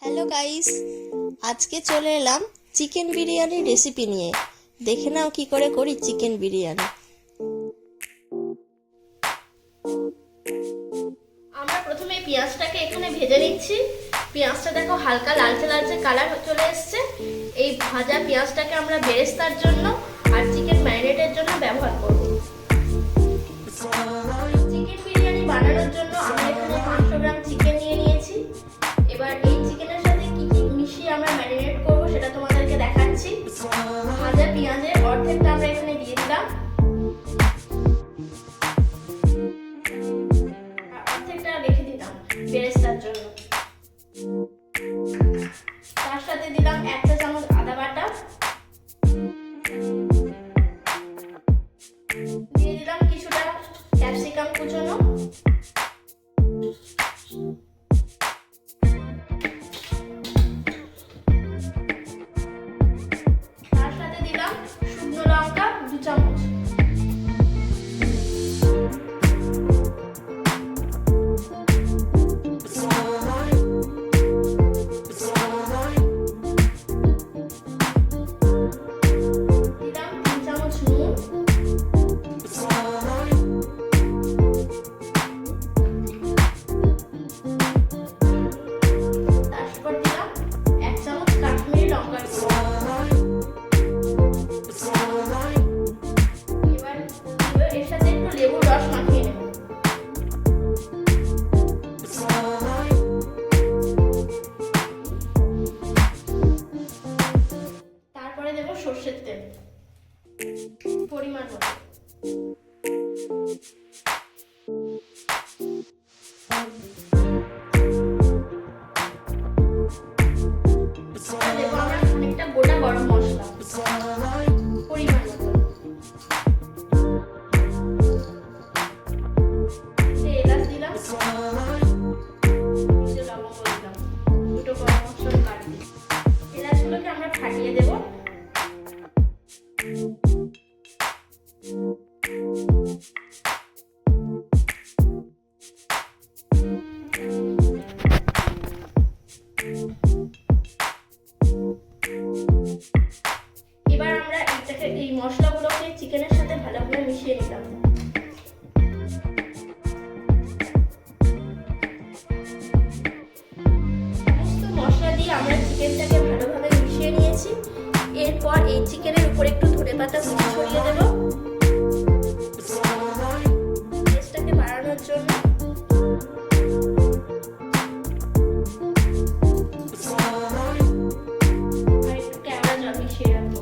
Hello guys, আজকে চলে এলাম চিকেন বিরিয়ানির রেসিপি নিয়ে। দেখে নাও কি করে করি চিকেন বিরিয়ানি। আমরা প্রথমে পেঁয়াজটাকে এখানে ভেজে নিচ্ছি। পেঁয়াজটা দেখো হালকা লালচে লালচে কালার চলে এসছে। এই ভাজা পেঁয়াজটাকে আমরা বেরেস্তার জন্য আর চিকেন ম্যারিনেটের জন্য ব্যবহার করব। চিকেন বিরিয়ানি বানানোর জন্য আমরা এখানে 500 গ্রাম চিকেন নিয়ে নিয়েছি। এবার এই চিকেনের সাথে কি কি মিশিয়ে আমরা ম্যারিনেট করব সেটা তোমাদেরকে দেখাচ্ছি। ভাজা পেঁয়াজের অর্ধেকটা আমরা এখানে দিয়ে দিলাম, আর অর্ধেকটা রেখে দিলাম বেরেস্তার জন্য। তার সাথে দিলাম 1 চা চামচ আদা বাটা, দিয়ে দিলাম কিছুটা ক্যাপসিকাম কুচনো, তার সাথে দিলাম শুকনো লঙ্কা 2 চামচ, দিলাম 3 চামচ নুন, তারপর দিলাম 1 চামচ কাশ্মীরি লঙ্কার গুঁড়ো। এবার এর সাথে একটু লেবুর রস মাখিয়ে নেব। তারপরে দেব সরষের তেল পরিমাণ মতো। দেব আমরা খানিকটা গোটা গরম মশলা পরিমাণ মতো। এলাচ দিলাম, কিছু লবঙ্গ দিলাম, দুটো গরম মশলা কাটি। এলাচগুলোকে আমরা ফাটিয়ে দেব। এবার আমরা এই মশলাগুলোকে চিকেনের সাথে ভালোভাবে মিশিয়ে নিলাম। সমস্ত মশলা দিয়ে আমরা চিকেনটাকে ভালোভাবে মিশিয়ে নিয়েছি। এরপর এই চিকেনের উপর একটু ধনেপাতা কুচি ছড়িয়ে দেব টেস্টটাকে বাড়ানোর জন্য। আর একটু কেওড়া জল মিশিয়ে রাখবো।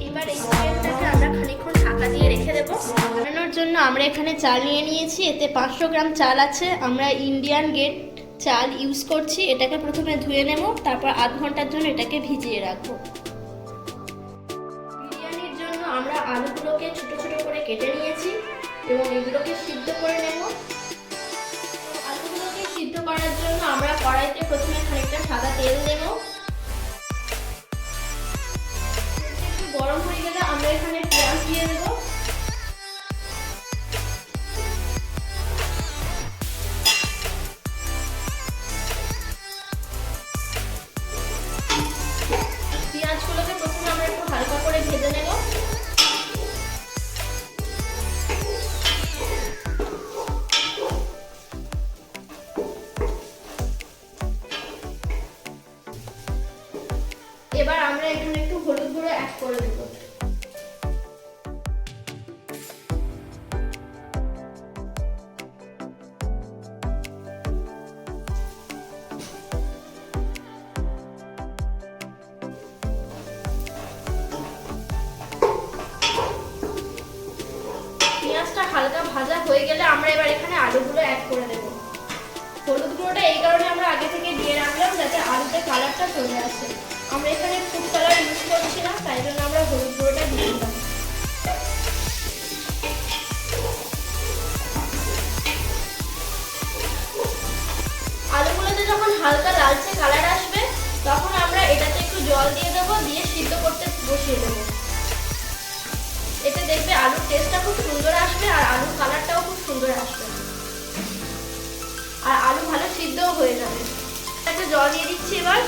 এবার এই চিকেনটাকে আমরা খানিকক্ষণ ঢাকা দিয়ে রেখে দেবো। বানানোর জন্য আমরা এখানে চাল নিয়ে নিয়েছি। এতে 500 গ্রাম চাল আছে। আমরা ইন্ডিয়ান গেট চাল ইউজ করছি। এটাকে প্রথমে ধুয়ে নেব, তারপর আধ ঘন্টার জন্য এটাকে ভিজিয়ে রাখবো। বিরিয়ানির জন্য আমরা আলুগুলোকে ছোট ছোট করে কেটে নিয়েছি এবং এগুলোকে সিদ্ধ করে নেব। আলুগুলোকে সিদ্ধ করার জন্য আমরা কড়াইতে প্রথমে খানিকটা সাদা তেল দেব। একটু গরম হয়ে গেলে আমরা এখানে পেঁয়াজ দিয়ে দেব। পেঁয়াজগুলোকে প্রথমে আমরা একটু হালকা করে ভেজে নেব। এবার আমরা এখানে একটু হলুদ গুঁড়ো অ্যাড করে দেব। পেঁয়াজটা হালকা ভাজা হয়ে গেলে আমরা এবার এখানে আলুগুলো অ্যাড করে দেব। হলুদ গুঁড়োটা এই কারণে আমরা আগে থেকে দিয়ে রাখলাম যাতে আলুতে কালারটা চলে আসে। আমরা এখানে ফুড কালার ইউজ করছি না, তাই জন্য আমরা হলুদ গুঁড়োটা দিয়ে দিলাম। আলুগুলোতে যখন হালকা লালচে কালার আসবে তখন আমরা এটাতে একটু জল দিয়ে দেবো, দিয়ে সিদ্ধ করতে বসিয়ে দেবো। এতে দেখবে আলুর টেস্টটা খুব সুন্দর আসবে আর আলুর কালারটাও খুব সুন্দর আসবে। সিদ্ধও হয়ে যাবে। একটা জল দিয়ে দিচ্ছি এবার।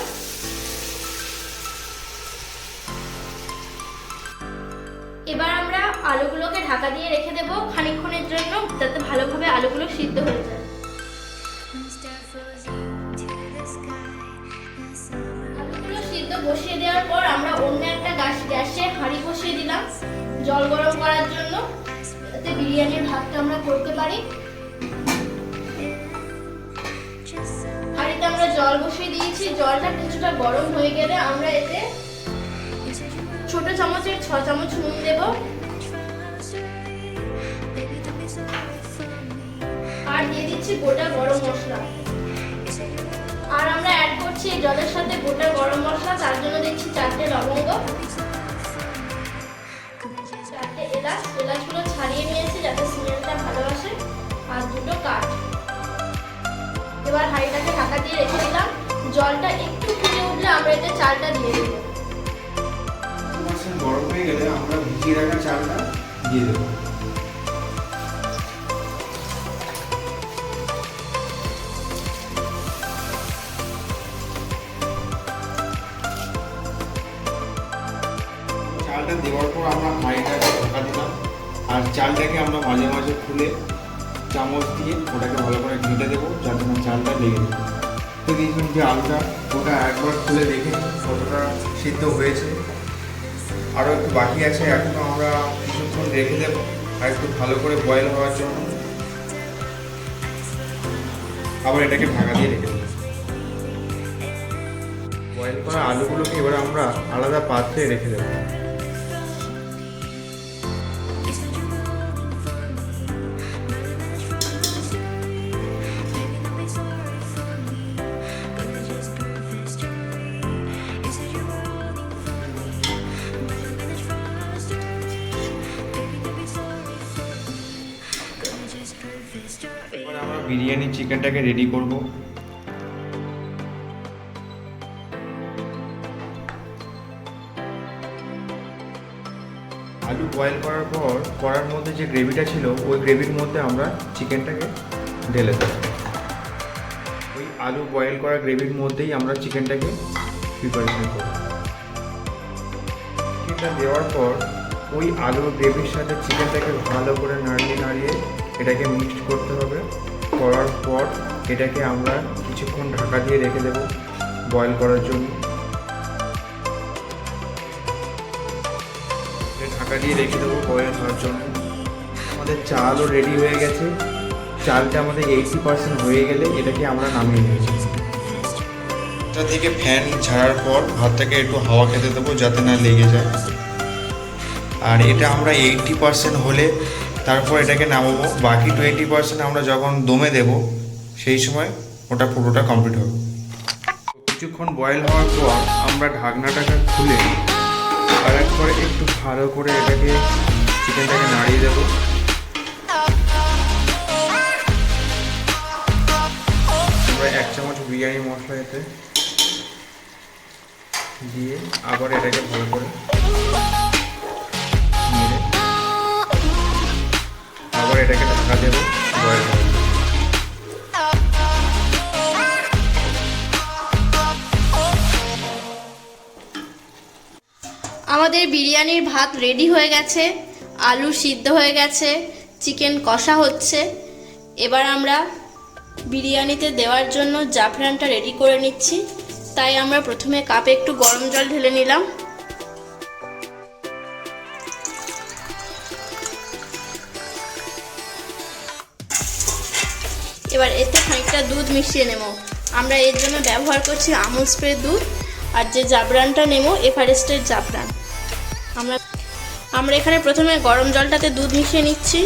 এবার আমরা আলুগুলোকে ঢাকা দিয়ে রেখে দেবো খানিকক্ষণের জন্য, যাতে ভালোভাবে আলুগুলো সিদ্ধ হয়ে যায়। আলুগুলো সিদ্ধ বসিয়ে দেওয়ার পর আমরা অন্য একটা গ্যাসে হাঁড়ি বসিয়ে দিলাম জল গরম করার জন্য, যাতে বিরিয়ানির ভাতটা আমরা করতে পারি। হাঁড়িতে আমরা জল বসিয়ে দিয়েছি। জলটা কিছুটা গরম হয়ে গেলে আমরা এতে ছোট চামচের 6 চামচ নুন দেব, আর দিয়ে দিচ্ছি গোটা গরম মশলা। আর আমরা অ্যাড করছি এই জলের সাথে গোটা গরম মশলা, তার জন্য দিচ্ছি 4টে লবঙ্গ, 4টে এলাচ। এলাচগুলো ছাড়িয়ে নিয়েছি যাতে স্মেলটা ভালো আসে, আর 2টো কাঠ। এবার হাঁড়িটাকে ঢাকা দিয়ে রেখে দিলাম। জলটা একটু ফুটে উঠলে আমরা এতে চালটা দিয়ে দেবো। গরম হয়ে গেলে আমরা ভিজিয়ে রাখা চালটা দিয়ে দেবো। চালটা দেওয়ার পর আমরা হাঁড়িটাকে ঢাকা দিলাম, আর চালটাকে আমরা মাঝে মাঝে খুলে চামচ দিয়ে ওটাকে ভালো করে ঘেঁটে দেবো, যাতে না চালটা লেগে যায়। তো দেখুন যে আলুটা ওটা একবার খুলে দেখে কতটা সিদ্ধ হয়েছে। আরও একটু বাকি আছে, এখন আমরা কিছুক্ষণ রেখে দেবো আর একটু ভালো করে বয়েল হওয়ার জন্য। আবার এটাকে ঢাকা দিয়ে রেখে দেবো। বয়েল করা আলুগুলোকে এবার আমরা আলাদা পাত্রে রেখে দেবো। এবার আমরা বিরিয়ানি চিকেনটাকে রেডি করব। আলু বয়েল করার পর কড়ার মধ্যে যে গ্রেভিটা ছিল ওই গ্রেভির মধ্যে আমরা চিকেনটাকে ঢেলে দেবো। ওই আলু বয়েল করা গ্রেভির মধ্যেই আমরা চিকেনটাকে প্রিপারেশন করব। চিকেনটা দেওয়ার পর ওই আলুর গ্রেভির সাথে চিকেনটাকে ভালো করে নাড়িয়ে এটাকে মিক্সড করতে হবে। করার পর এটাকে আমরা কিছুক্ষণ ঢাকা দিয়ে রেখে দেব বয়েল করার জন্য। ঢাকা দিয়ে রেখে দেবো বয়েল হওয়ার জন্য। আমাদের চালও রেডি হয়ে গেছে। চালটা আমাদের 80% হয়ে গেলে এটাকে আমরা নামিয়ে নেব। এটা থেকে ফ্যান ছাড়ার পর ভাতটাকে একটু হাওয়া খেতে দেবো যাতে না লেগে যায়। আর এটা আমরা 80% হলে তারপর এটাকে নামাবো। বাকি 20% আমরা যখন দমে দেব সেই সময় ওটা পুরোটা কমপ্লিট হবে। কিছুক্ষণ বয়েল হওয়ার পর আমরা ঢাকনাটাকে খুলে আর একবার একটু ভালো করে এটাকে চিকেনটাকে নাড়িয়ে দেব। আমরা 1 চামচ বিরিয়ানি মশলা এতে দিয়ে আবার এটাকে ভালো করে আবার এটাকে ঢাকা দেবো বয়েল হবে। আমাদের বিরিয়ানির ভাত রেডি হয়ে গেছে, আলু সিদ্ধ হয়ে গেছে, চিকেন কষা হচ্ছে। এবার আমরা বিরিয়ানিতে দেওয়ার জন্য জাফরানটা রেডি করে নিচ্ছি। তাই আমরা প্রথমে কাপে একটু গরম জল ঢেলে নিলাম। এবার এতে খানিকটা দুধ মিশিয়ে নেব। আমরা এর জন্য ব্যবহার করছি আমুল স্প্রে দুধ, আর যে জাফরানটা নেব এভারেস্টের জাফরান। আমরা এখানে প্রথমে গরম জলটাতে দুধ মিশিয়ে নিচ্ছি।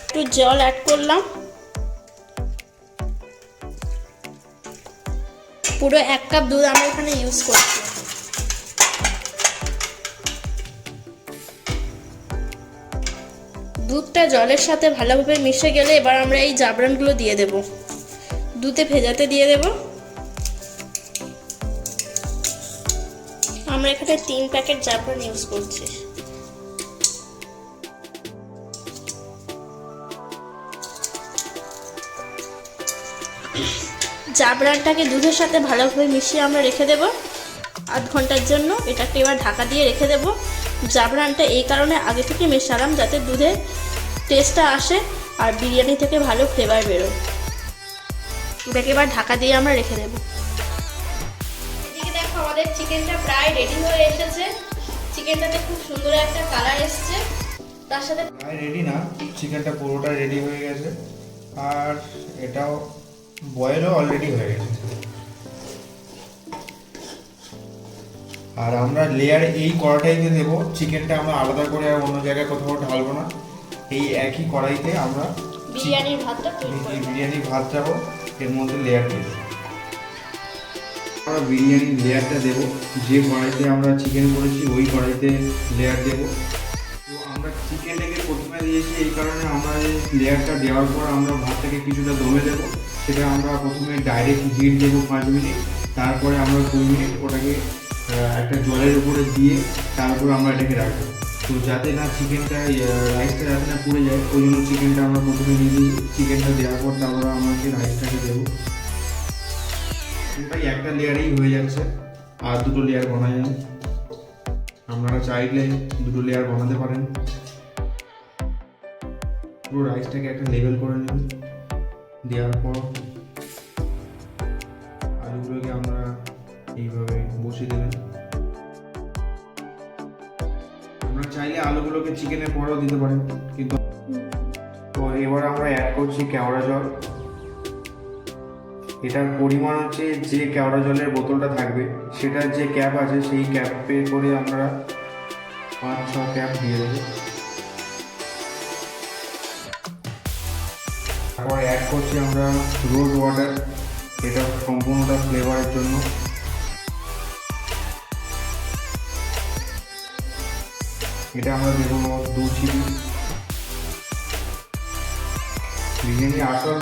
একটু জল অ্যাড করলাম। পুরো 1 কাপ দুধ আমরা এখানে ইউজ করছি। দুধটা জলের সাথে ভালোভাবে মিশে গেলে এবার আমরা এই জাফরানগুলো দিয়ে দেব। দুধে ভেজাতে দিয়ে দেব। আমরা এখানে 3 প্যাকেট জাফরান ইউজ করছি। জাফরানটাকে দুধের সাথে ভালোভাবে মিশিয়ে আমরা রেখে দেব আধ ঘন্টার জন্য। এটাকে এবার ঢাকা দিয়ে রেখে দেব। জাফরানটা এই কারণে আগে থেকে মেশালাম যাতে দুধের টেস্টটা আসে আর বিরিয়ানি থেকে ভালো ফ্লেভার বেরোয়। এটাকে এবার ঢাকা দিয়ে আমরা রেখে দেব। এদিকে দেখো আমাদের চিকেনটা প্রায় রেডি হয়ে এসেছে। চিকেনটাতে খুব সুন্দর একটা কালার এসছে, তার সাথে প্রায় রেডি না, চিকেনটা পুরোটা রেডি হয়ে গেছে আর এটাও বয়েলও অলরেডি হয়ে গেছে। আর আমরা লেয়ার এই কড়াইতে দেবো, চিকেনটা আমরা আলাদা করে আর অন্য জায়গায় কোথাও ঢালবো না। এই একই কড়াইতে আমরা বিরিয়ানির ভাতটা তৈরি করব। বিরিয়ানির ভাত যাবো, এর মধ্যে লেয়ার দেবো। আমরা বিরিয়ানির লেয়ারটা দেবো, যে কড়াইতে আমরা চিকেন করেছি ওই কড়াইতে লেয়ার দেবো। তো আমরা চিকেনটাকে প্রথমে দিয়েছি এই কারণে আমরা লেয়ারটা দেওয়ার পর আমরা ভাতটাকে কিছুটা দমে দেবো। সেটা আমরা প্রথমে ডাইরেক্ট হিট দেবো 5 মিনিট, তারপরে আমরা 2 মিনিট ওটাকে একটা জলের উপরে দিয়ে তারপর আমরা এটাকে রাখবো। তো যাতে না চিকেনটা রাইসটা যাতে না পুড়ে যায়, ওই জন্য চিকেনটা আমরা প্রথমে দিয়ে দিই। চিকেনটা দেওয়ার পর তারপর আমাকে রাইসটাকে দেবো। এটাই একটা লেয়ারেই হয়ে যাচ্ছে, আর দুটো লেয়ার বানা যায়। আপনারা চাইলে দুটো লেয়ার বানাতে পারেন। পুরো রাইসটাকে একটা লেভেল করে নেবেন, দেওয়ার পর আলুগুলোকে আমরা এইভাবে বসিয়ে দেবেন। আপনারা চাইলে আলুগুলোকে চিকেনের পরেও দিতে পারেন, কিন্তু তো এবার আমরা অ্যাড করছি কেওড়া জল। এটার পরিমাণ হচ্ছে যে কেওড়া জলের বোতলটা থাকবে সেটার যে ক্যাপ আছে সেই ক্যাপে করে আমরা 5-6 ক্যাপ দিয়ে দেবো। তারপর অ্যাড করছি আমরা রোজ ওয়াটার, এটা সম্পূর্ণটা ফ্লেভারের জন্য। এটা আমরা দেবো 2 চিলি। বিরিয়ানির আসল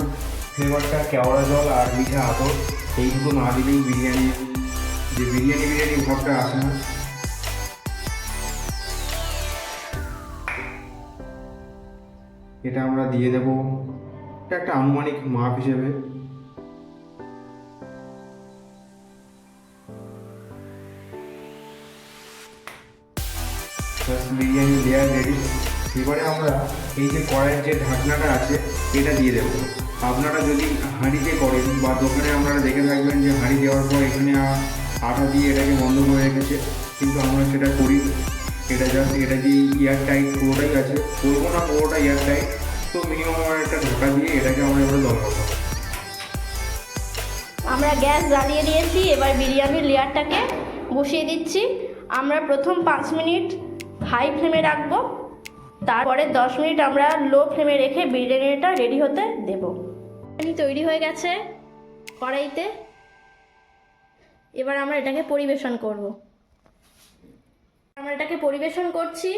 ফ্লেভারটা কেওড়া জল আর মিঠা আতর, এই দুটো না দিলেই বিরিয়ানি ভাবটা আসে না। এটা আমরা দিয়ে দেবো, এটা একটা আনুমানিক মাপ হিসেবে। Biryani layer ready. এবারে আমরা এই যে কড়াইয়ের যে ঢাকনাটা আছে এটা দিয়ে দেবো। আপনারা যদি হাঁড়িতে করেন বা দোকানে আপনারা দেখে থাকবেন যে হাঁড়ি দেওয়ার পর এখানে আটা দিয়ে এটাকে বন্ধ করে রেখেছে, কিন্তু আমরা সেটা করি। এটা জাস্ট এটা দিয়ে এয়ার টাইট পুরোটাই আছে, করবো না পুরোটা এয়ার টাইট। তো মিনিমাম আমরা একটা ঢাকা দিয়ে এটাকে আমরা এবারে দম করবো। আমরা গ্যাস জ্বালিয়ে দিয়েছি, এবার বিরিয়ানির লেয়ারটাকে বসিয়ে দিচ্ছি। আমরা প্রথম 5 মিনিট হাই ফ্লেমে রাখবো, তারপরে 10 মিনিট আমরা লো ফ্লেমে রেখে বিরিয়ানিটা রেডি হতে দেব। বিরিয়ানি তৈরি হয়ে গেছে কড়াইতে, এবার আমরা এটাকে পরিবেশন করব। আমরা এটাকে পরিবেশন করছি।